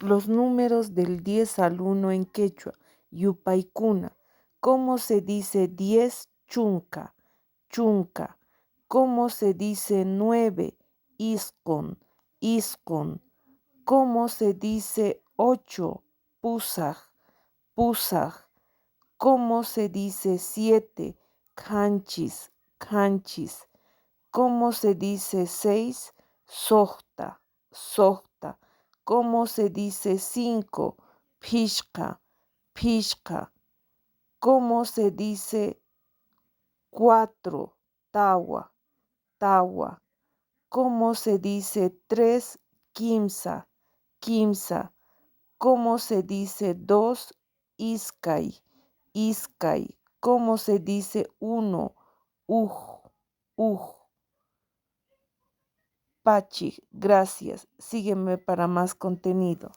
los números del 10 al 1 en quechua. Yupaykuna. ¿Cómo se dice 10? Chunka, chunka. ¿Cómo se dice 9? Isqun, isqun. ¿Cómo se dice 8? Pusaj, pusaj. ¿Cómo se dice 7? Kanchis, kanchis. ¿Cómo se dice 6? Sohta, sohta. ¿Cómo se dice 5? Pishka, pishka. ¿Cómo se dice 4? Tawa, tawa. ¿Cómo se dice 3? Kimsa, kimsa. ¿Cómo se dice 2? Iskay, iskay. ¿Cómo se dice 1? Uj, uj. Pachi, gracias. Sígueme para más contenido.